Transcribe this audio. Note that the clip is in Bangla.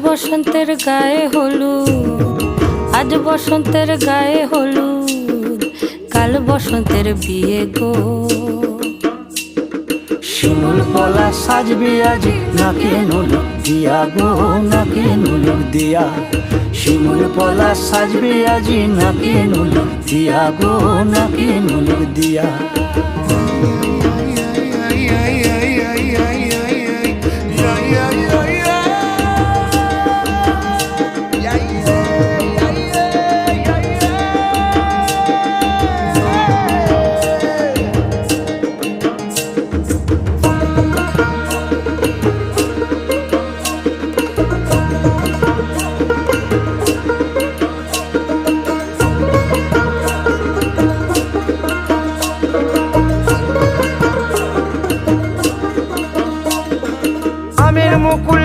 বসন্তের গায়ে হলুদ, আজ বসন্তের গায়ে হলুদ, কাল বসন্তের বিয়ে গো। শিমুল পলা সাজবে আজি নাকে নুলুক দিয়া গো, নাকে নুলুক দিয়া। শিমুল পলা সাজবে আজি নাকে নুলুক দিয়া গো, নাকে নুলুক দিয়া।